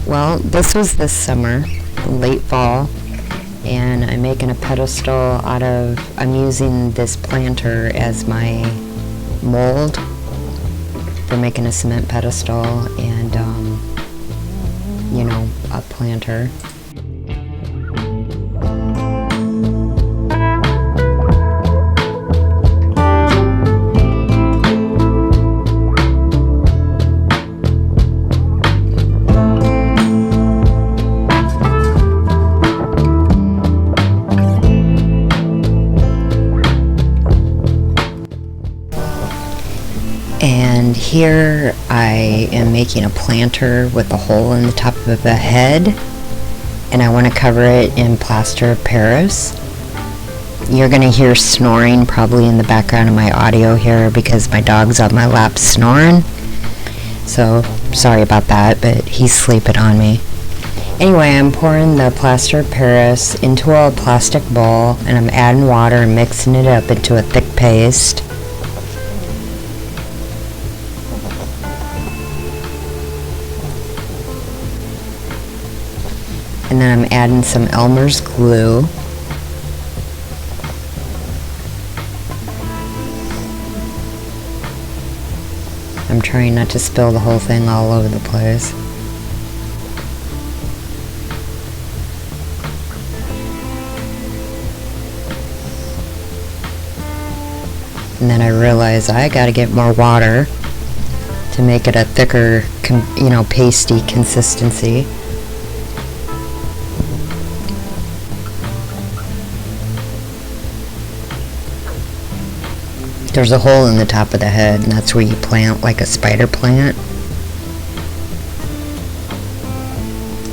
Well, this was this summer, late fall, and I'm making a pedestal I'm using this planter as my mold for making a cement pedestal and, a planter. And here I am making a planter with a hole in the top of the head, and I want to cover it in plaster of Paris. You're going to hear snoring probably in the background of my audio here because my dog's on my lap snoring. So sorry about that, but he's sleeping on me. Anyway, I'm pouring the plaster of Paris into a plastic bowl, and I'm adding water and mixing it up into a thick paste. And then I'm adding some Elmer's glue. I'm trying not to spill the whole thing all over the place. And then I realize I gotta get more water to make it a thicker, pasty consistency. There's a hole in the top of the head, and that's where you plant like a spider plant.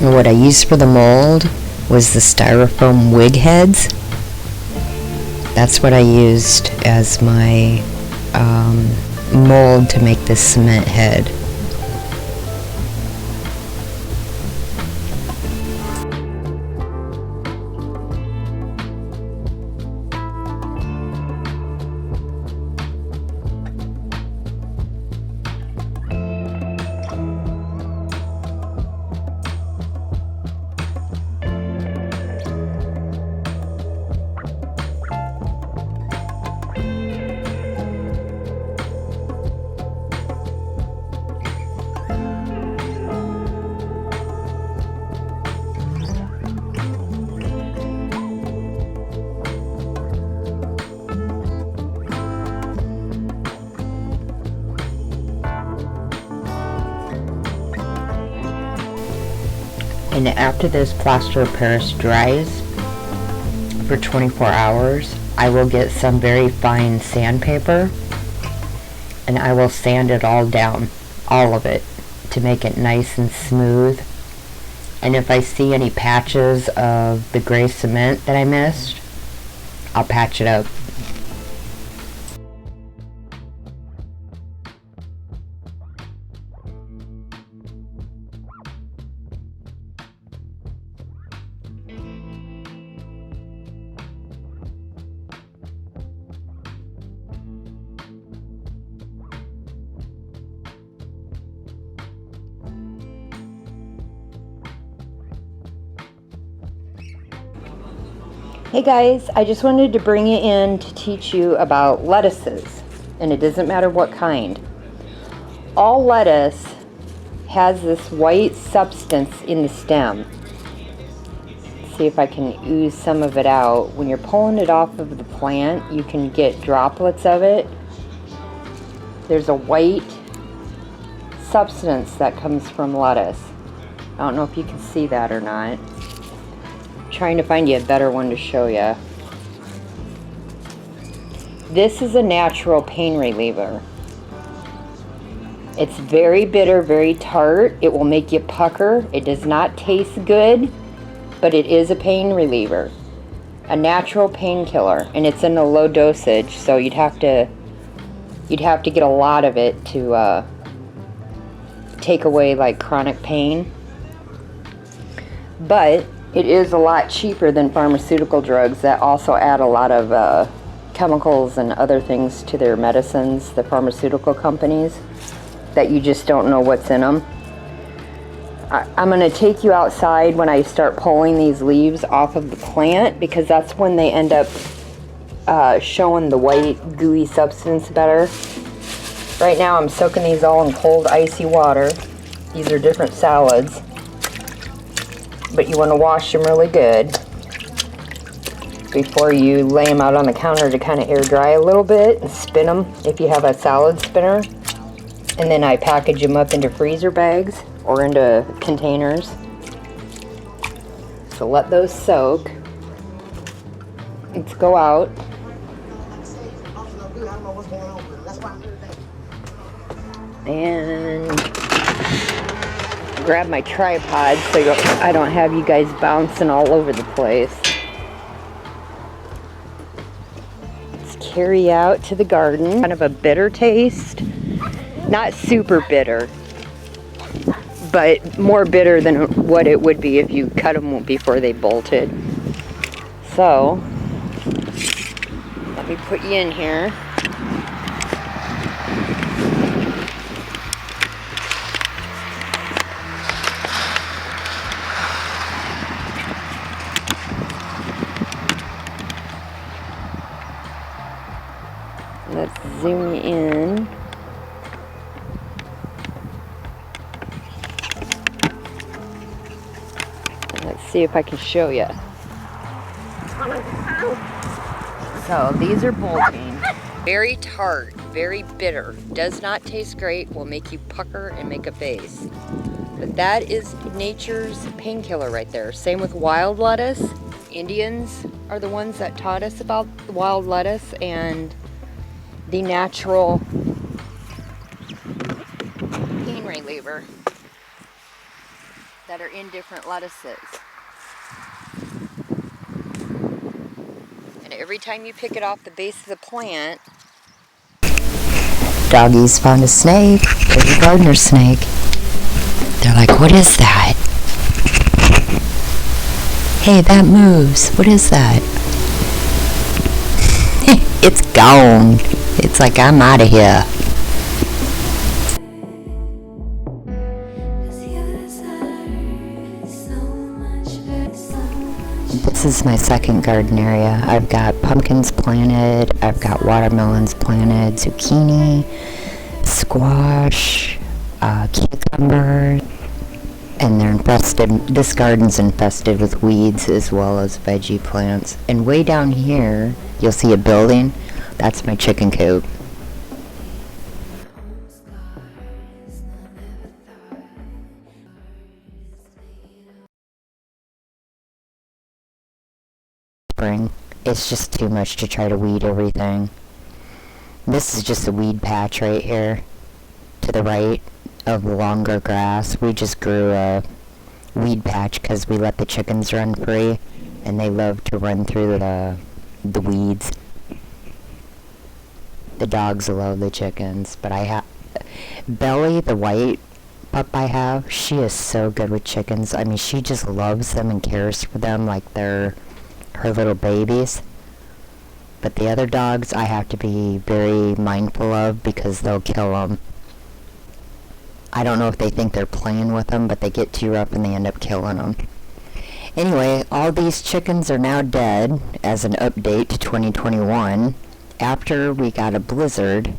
And what I used for the mold was the styrofoam wig heads. That's what I used as my mold to make this cement head. And after this plaster of Paris dries for 24 hours, I will get some very fine sandpaper and I will sand it all down, all of it, to make it nice and smooth. And if I see any patches of the gray cement that I missed, I'll patch it up. Hey guys, I just wanted to bring you in to teach you about lettuces, and it doesn't matter what kind. All lettuce has this white substance in the stem. Let's see if I can ooze some of it out. When you're pulling it off of the plant, you can get droplets of it. There's a white substance that comes from lettuce. I don't know if you can see that or not. Trying to find you a better one to show you. This is a natural pain reliever. It's very bitter, very tart. It will make you pucker. It does not taste good, but it is a pain reliever, a natural painkiller, and it's in a low dosage, so you'd have to get a lot of it to take away like chronic pain. But it is a lot cheaper than pharmaceutical drugs that also add a lot of chemicals and other things to their medicines, the pharmaceutical companies, that you just don't know what's in them. I'm going to take you outside when I start pulling these leaves off of the plant, because that's when they end up showing the white gooey substance better. Right now I'm soaking these all in cold icy water. These are different salads, but you want to wash them really good before you lay them out on the counter to kind of air dry a little bit, and spin them if you have a salad spinner. And then I package them up into freezer bags or into containers. So let those soak. Let's go out. And grab my tripod so I don't have you guys bouncing all over the place. Let's carry out to the garden. Kind of a bitter taste. Not super bitter, but more bitter than what it would be if you cut them before they bolted. So, let me put you in here. Let's zoom you in. Let's see if I can show you. So these are bolting. Very tart, very bitter. Does not taste great, will make you pucker and make a face. But that is nature's painkiller right there. Same with wild lettuce. Indians are the ones that taught us about the wild lettuce and the natural pain reliever that are in different lettuces. And every time you pick it off the base of the plant... Doggies found a snake, a gardener snake. They're like, what is that? Hey, that moves. What is that? It's gone. It's like, I'm out of here. This is my second garden area. I've got pumpkins planted, I've got watermelons planted, zucchini, squash, cucumber, and they're infested. This garden's infested with weeds as well as veggie plants. And way down here, you'll see a building. That's my chicken coop. Spring. It's just too much to try to weed everything. This is just a weed patch right here to the right of the longer grass. We just grew a weed patch because we let the chickens run free, and they love to run through the weeds. The dogs love the chickens, but I have Belly, the white pup I have. She is so good with chickens. I mean, she just loves them and cares for them like they're her little babies. But the other dogs I have to be very mindful of because they'll kill them. I don't know if they think they're playing with them, but they get too rough and they end up killing them. Anyway, all these chickens are now dead as an update to 2021. After we got a blizzard,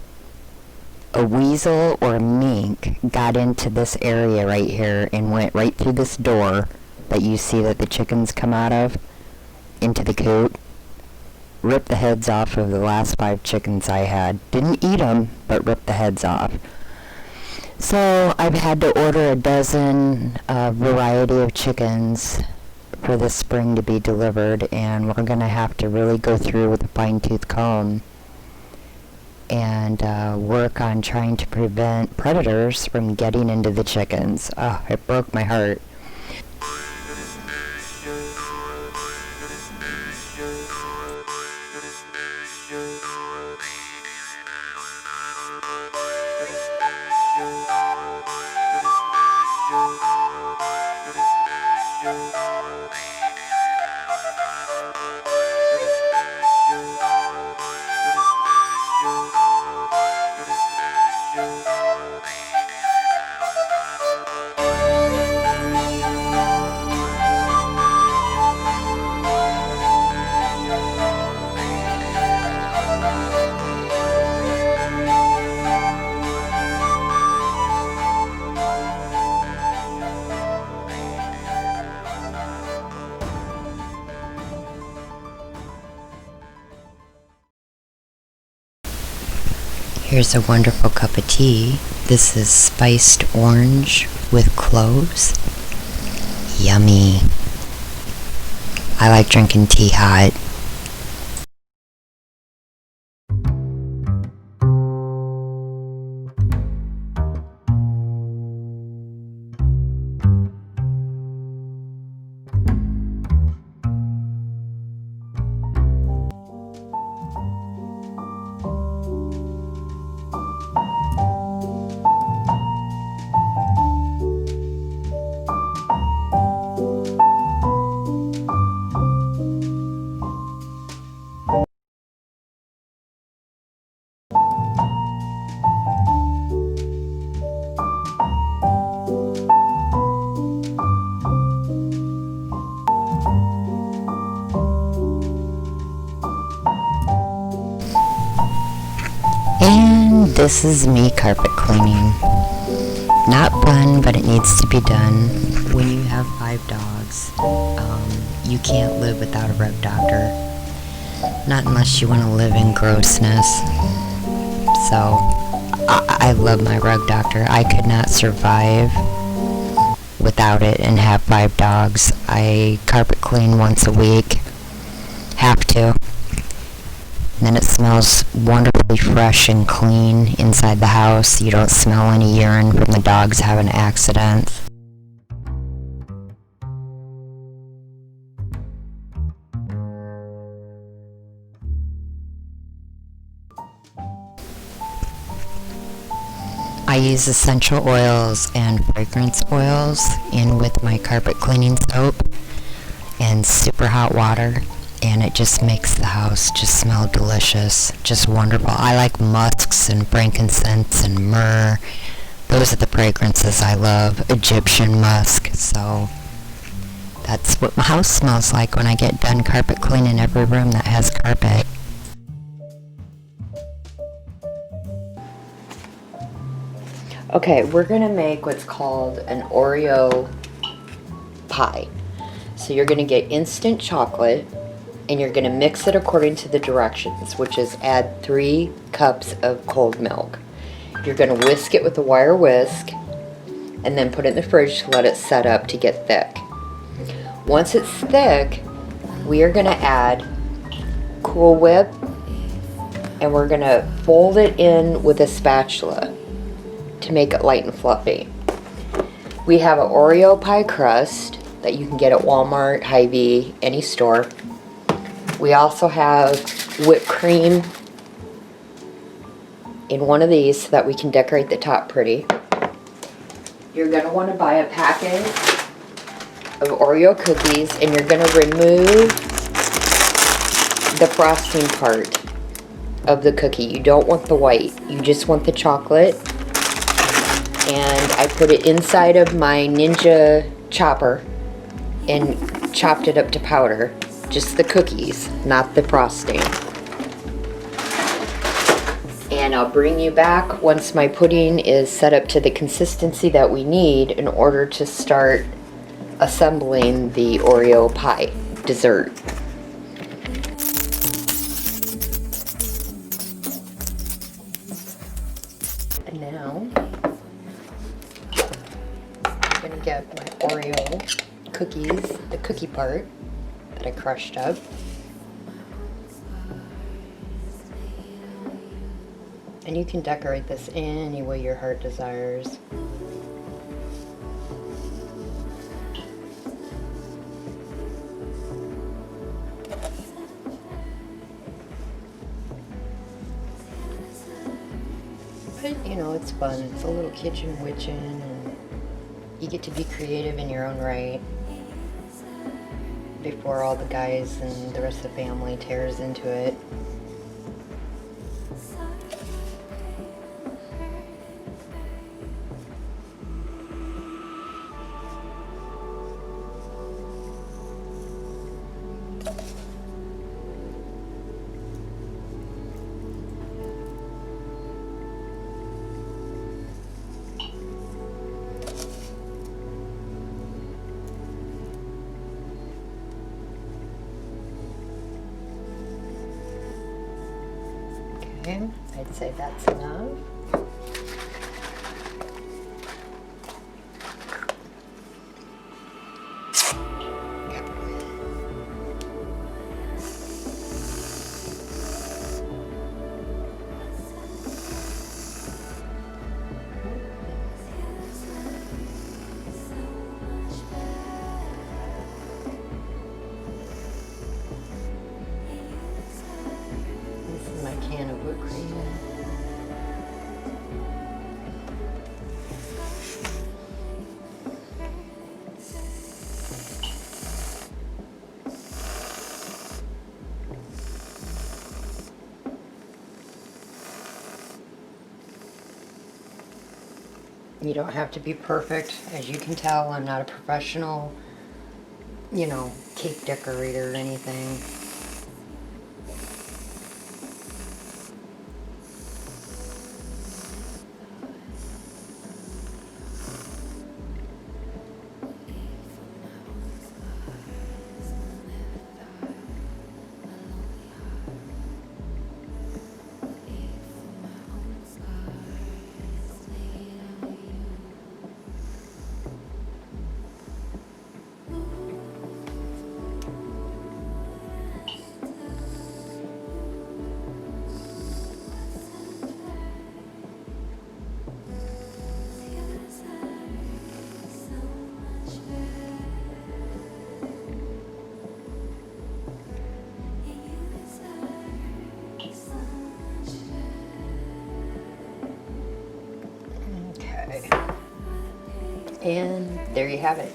a weasel or a mink got into this area right here and went right through this door that you see that the chickens come out of into the coop. Ripped the heads off of the last 5 chickens I had. Didn't eat them, but ripped the heads off. So I've had to order a dozen variety of chickens for this spring to be delivered, and we're going to have to really go through with a fine-tooth comb and work on trying to prevent predators from getting into the chickens. Oh, it broke my heart. Here's a wonderful cup of tea. This is spiced orange with cloves. Yummy. I like drinking tea hot. And this is me carpet cleaning. Not fun, but it needs to be done. When you have 5 dogs, you can't live without a rug doctor. Not unless you want to live in grossness. So, I love my rug doctor. I could not survive without it and have 5 dogs. I carpet clean once a week. Have to. And then it smells wonderfully fresh and clean inside the house. You don't smell any urine from the dogs having accidents. I use essential oils and fragrance oils in with my carpet cleaning soap and super hot water. And it just makes the house just smell delicious, just wonderful. I like musks and frankincense and myrrh. Those are the fragrances I love. Egyptian musk. So that's what my house smells like when I get done carpet cleaning every room that has carpet. Okay, we're gonna make what's called an Oreo pie. So you're gonna get instant chocolate, and you're going to mix it according to the directions, which is add 3 cups of cold milk. You're going to whisk it with a wire whisk, and then put it in the fridge to let it set up to get thick. Once it's thick, we are going to add Cool Whip, and we're going to fold it in with a spatula to make it light and fluffy. We have an Oreo pie crust that you can get at Walmart, Hy-Vee, any store. We also have whipped cream in one of these so that we can decorate the top pretty. You're going to want to buy a packet of Oreo cookies, and you're going to remove the frosting part of the cookie. You don't want the white. You just want the chocolate. And I put it inside of my Ninja chopper and chopped it up to powder. Just the cookies, not the frosting. And I'll bring you back once my pudding is set up to the consistency that we need in order to start assembling the Oreo pie dessert. And now, I'm gonna get my Oreo cookies, the cookie part that I crushed up. And you can decorate this any way your heart desires. But you know, it's fun. It's a little kitchen witching, and you get to be creative in your own right before all the guys and the rest of the family tears into it. Okay, I'd say that's enough. This is my can of whipped cream. You don't have to be perfect. As you can tell, I'm not a professional, cake decorator or anything. Okay. And there you have it.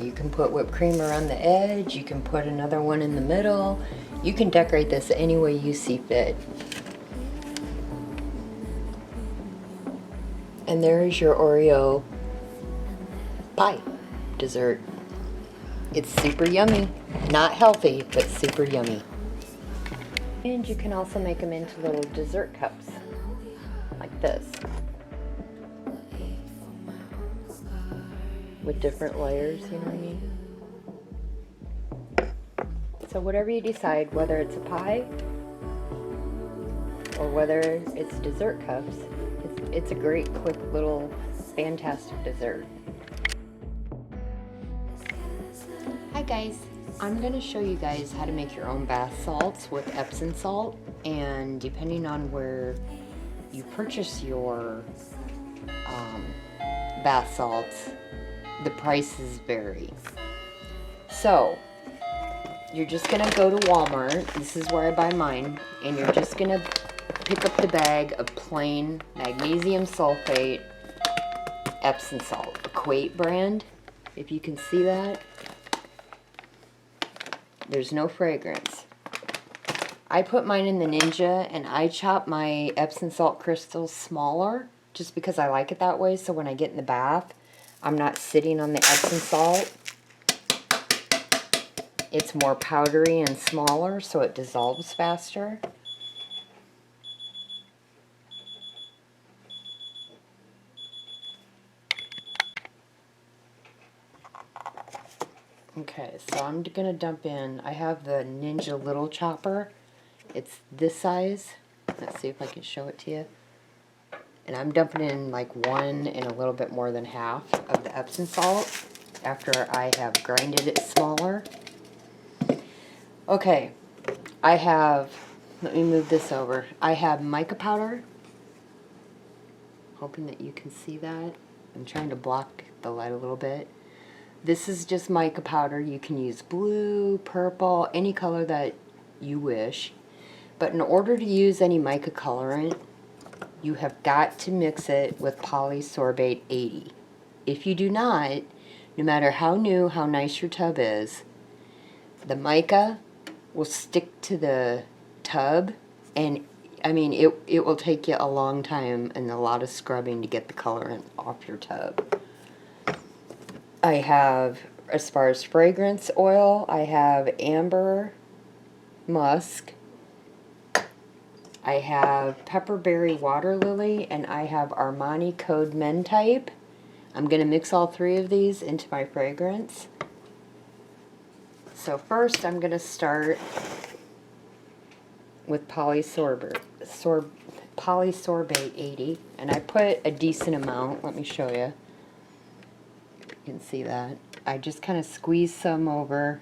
You can put whipped cream around the edge. You can put another one in the middle. You can decorate this any way you see fit. And there is your Oreo pie dessert. It's super yummy. Not healthy, but super yummy. And you can also make them into little dessert cups, like this, with different layers, you know what I mean? So whatever you decide, whether it's a pie or whether it's dessert cups, it's a great, quick, little, fantastic dessert. Hi guys, I'm going to show you guys how to make your own bath salts with Epsom salt, and depending on where you purchase your bath salts, the prices vary. So you're just going to go to Walmart, this is where I buy mine, and you're just going to pick up the bag of plain magnesium sulfate Epsom salt, Equate brand, if you can see that. There's no fragrance. I put mine in the Ninja, and I chop my Epsom salt crystals smaller just because I like it that way, so when I get in the bath, I'm not sitting on the Epsom salt. It's more powdery and smaller, so it dissolves faster. Okay, so I'm going to dump in, I have the Ninja Little Chopper. It's this size. Let's see if I can show it to you. And I'm dumping in like 1 and a little bit more than half of the Epsom salt after I have grinded it smaller. Okay, I have, let me move this over. I have mica powder. Hoping that you can see that. I'm trying to block the light a little bit. This is just mica powder. You can use blue, purple, any color that you wish. But in order to use any mica colorant, you have got to mix it with polysorbate 80. If you do not, no matter how new, how nice your tub is, the mica will stick to the tub, and I mean it will take you a long time and a lot of scrubbing to get the colorant off your tub. I have, as far as fragrance oil, I have amber, musk, I have pepperberry water lily, and I have Armani Code Men Type. I'm going to mix all 3 of these into my fragrance. So first I'm going to start with polysorbate polysorbate 80, and I put a decent amount. Let me show you. You can see that. I just kind of squeeze some over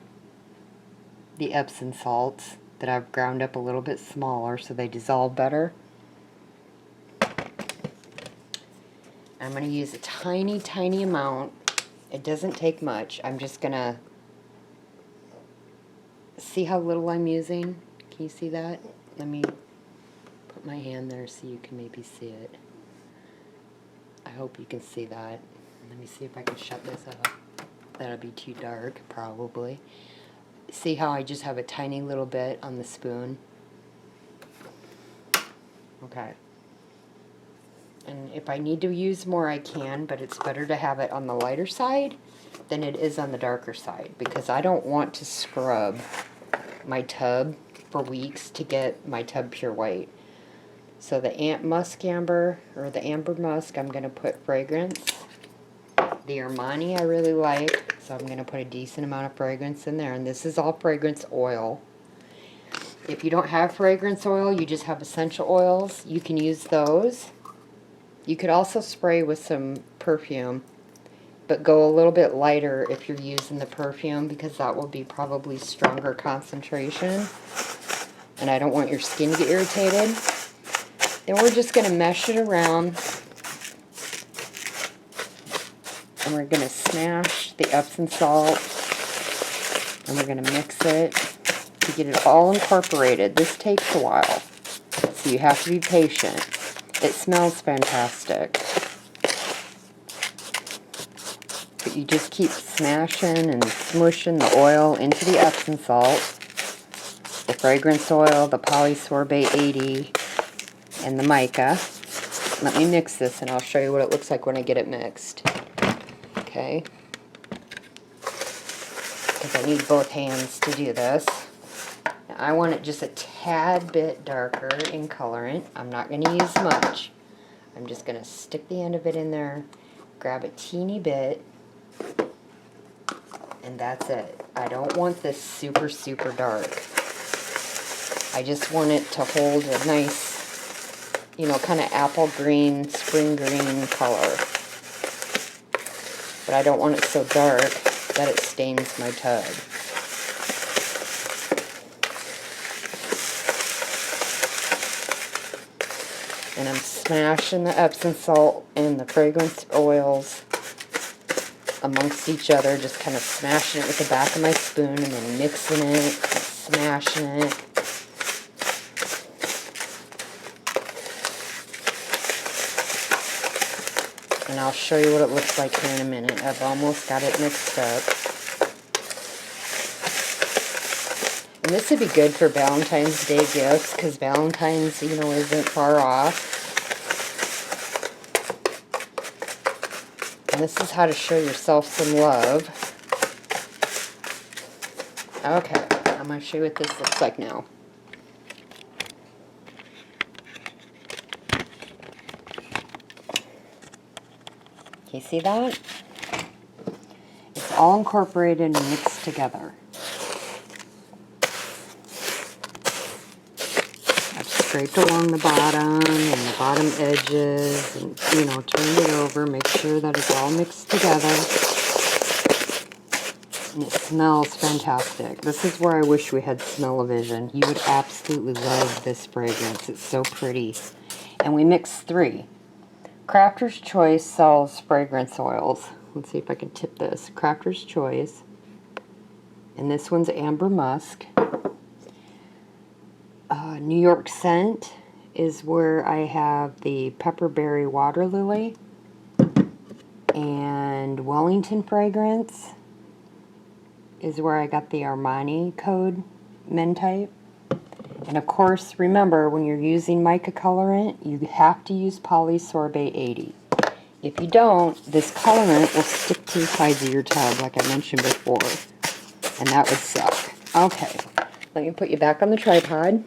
the Epsom salts that I've ground up a little bit smaller so they dissolve better. I'm going to use a tiny, tiny amount. It doesn't take much. I'm just going to see how little I'm using. Can you see that? Let me put my hand there so you can maybe see it. I hope you can see that. Let me see if I can shut this up. That'll be too dark, probably. See how I just have a tiny little bit on the spoon? Okay. And if I need to use more, I can, but it's better to have it on the lighter side than it is on the darker side, because I don't want to scrub my tub for weeks to get my tub pure white. So the musk amber, or the amber musk, I'm going to put fragrance. The Armani I really like, so I'm going to put a decent amount of fragrance in there, and this is all fragrance oil. If you don't have fragrance oil, you just have essential oils, you can use those. You could also spray with some perfume, but go a little bit lighter if you're using the perfume, because that will be probably stronger concentration, and I don't want your skin to get irritated. Then we're just going to mesh it around, and we're going to smash the Epsom salt, and we're going to mix it to get it all incorporated. This takes a while, so you have to be patient. It smells fantastic. But you just keep smashing and smushing the oil into the Epsom salt, the fragrance oil, the polysorbate 80, and the mica. Let me mix this and I'll show you what it looks like when I get it mixed. Okay? Because I need both hands to do this. Now, I want it just a tad bit darker in colorant. I'm not going to use much. I'm just going to stick the end of it in there, grab a teeny bit, and that's it. I don't want this super, super dark. I just want it to hold a nice, you know, kind of apple green, spring green color. But I don't want it so dark that it stains my tub. And I'm smashing the Epsom salt and the fragrance oils amongst each other, just kind of smashing it with the back of my spoon and then mixing it, smashing it. And I'll show you what it looks like here in a minute. I've almost got it mixed up. And this would be good for Valentine's Day gifts, because Valentine's, you know, isn't far off. And this is how to show yourself some love. Okay, I'm going to show you what this looks like now. Can you see that? It's all incorporated and mixed together. I've scraped along the bottom and the bottom edges, and, you know, turned it over, make sure that it's all mixed together. And it smells fantastic. This is where I wish we had smell-o-vision. You would absolutely love this fragrance. It's so pretty. And we mixed 3. Crafter's Choice sells fragrance oils. Let's see if I can tip this. Crafter's Choice. And this one's Amber Musk. New York Scent is where I have the Pepperberry Water Lily. And Wellington Fragrance is where I got the Armani Code Men Type. And of course, remember, when you're using mica colorant, you have to use polysorbate 80. If you don't, this colorant will stick to the sides of your tub, like I mentioned before. And that would suck. Okay, let me put you back on the tripod.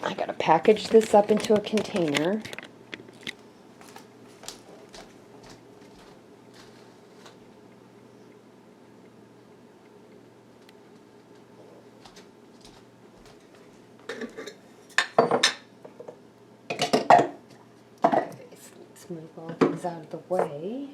I gotta package this up into a container. move all these out of the way.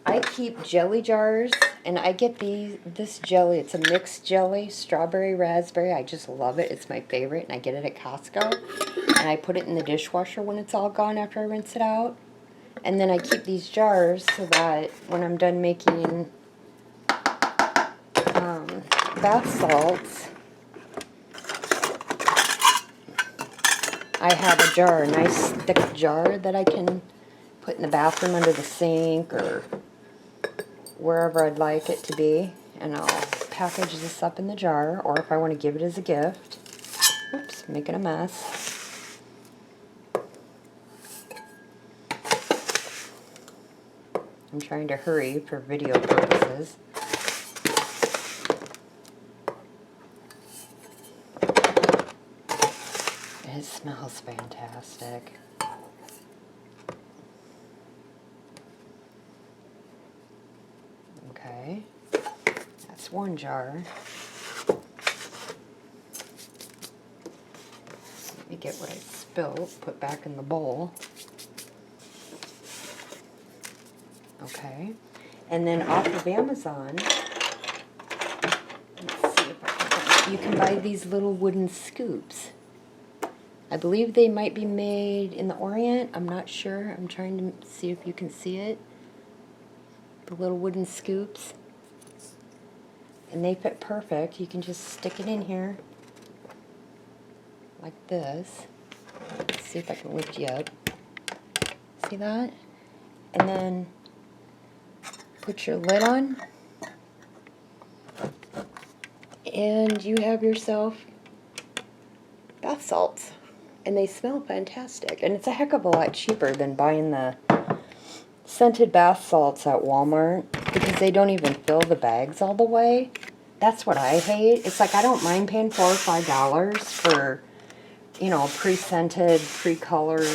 I keep jelly jars, and I get this jelly. It's a mixed jelly, strawberry, raspberry. I just love it. It's my favorite, and I get it at Costco. And I put it in the dishwasher when it's all gone after I rinse it out. And then I keep these jars so that when I'm done making bath salts, I have a jar, a nice thick jar that I can put in the bathroom under the sink or wherever I'd like it to be. And I'll package this up in the jar, or if I want to give it as a gift. Oops, making a mess. I'm trying to hurry for video purposes. It smells fantastic. Okay, that's one jar. Let me get what I spilled, put back in the bowl. Okay, and then off of Amazon, let's see if I can, you can buy these little wooden scoops. I believe they might be made in the Orient. I'm not sure. I'm trying to see if you can see it. The little wooden scoops. And they fit perfect. You can just stick it in here like this. Let's see if I can lift you up. See that? And then put your lid on. And you have yourself bath salts. And they smell fantastic. And it's a heck of a lot cheaper than buying the scented bath salts at Walmart, because they don't even fill the bags all the way. That's what I hate. It's like I don't mind paying $4 or $5 for, you know, pre-scented, pre-colored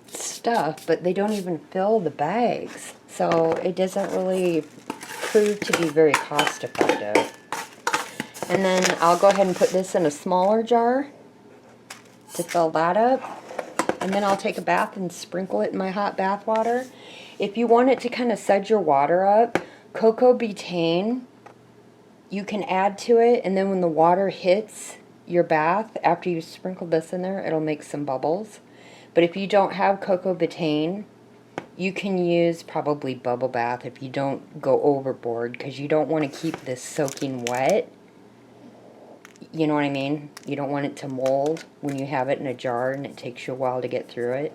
stuff, but they don't even fill the bags. So it doesn't really prove to be very cost effective. And then I'll go ahead and put this in a smaller jar to fill that up. And then I'll take a bath and sprinkle it in my hot bath water. If you want it to kind of suds your water up, cocoa betaine, you can add to it, and then when the water hits your bath, after you sprinkle this in there, it'll make some bubbles. But if you don't have cocoa betaine, you can use probably bubble bath if you don't go overboard, because you don't want to keep this soaking wet. You know what I mean? You don't want it to mold when you have it in a jar and it takes you a while to get through it.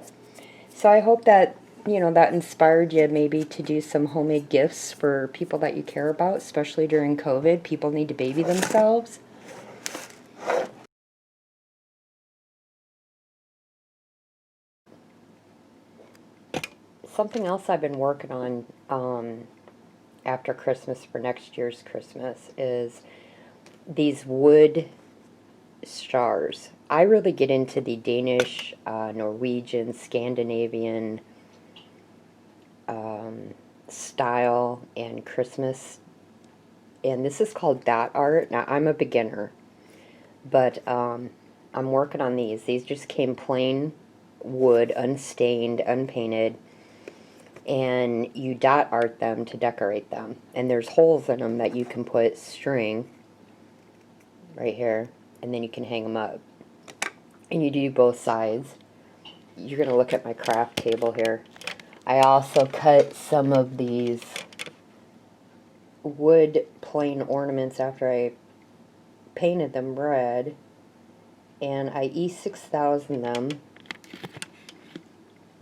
So I hope that, you know, that inspired you maybe to do some homemade gifts for people that you care about, especially during COVID. People need to baby themselves. Something else I've been working on after Christmas for next year's Christmas is these wood stars. I really get into the Danish, Norwegian, Scandinavian style and Christmas. And this is called dot art. Now, I'm a beginner, but I'm working on these. These just came plain wood, unstained, unpainted. And you dot art them to decorate them. And there's holes in them that you can put string right here, and then you can hang them up. And you do both sides. You're going to look at my craft table here. I also cut some of these wood plain ornaments after I painted them red, and I E6000 them.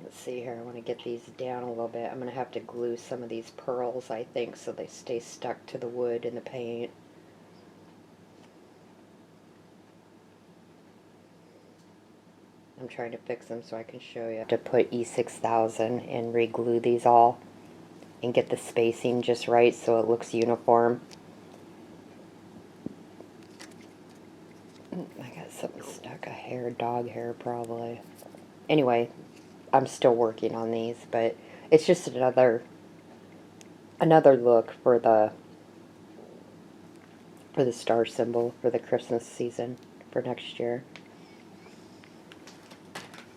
Let's see here, I want to get these down a little bit. I'm going to have to glue some of these pearls, I think, so they stay stuck to the wood and the paint. I'm trying to fix them so I can show you. I have to put E6000 and re-glue these all and get the spacing just right so it looks uniform. I got something stuck, a hair, dog hair probably. Anyway, I'm still working on these, but it's just another look for the star symbol for the Christmas season for next year.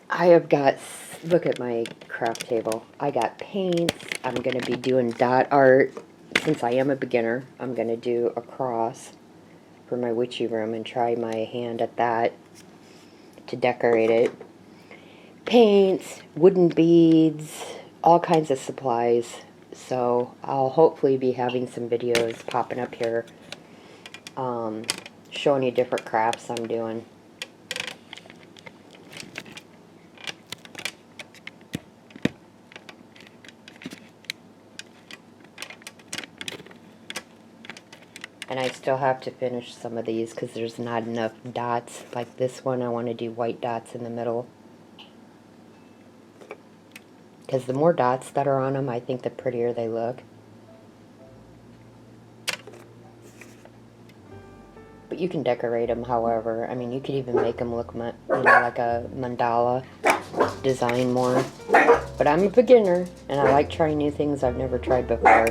I have got, look at my craft table. I got paints. I'm going to be doing dot art. Since I am a beginner, I'm going to do a cross for my witchy room and try my hand at that to decorate it. Paints, wooden beads, all kinds of supplies. So I'll hopefully be having some videos popping up here showing you different crafts I'm doing. And I still have to finish some of these because there's not enough dots. Like this one, I want to do white dots in the middle. Because the more dots that are on them, I think the prettier they look. But you can decorate them however. I mean, you could even make them look, like a mandala design more. But I'm a beginner, and I like trying new things I've never tried before.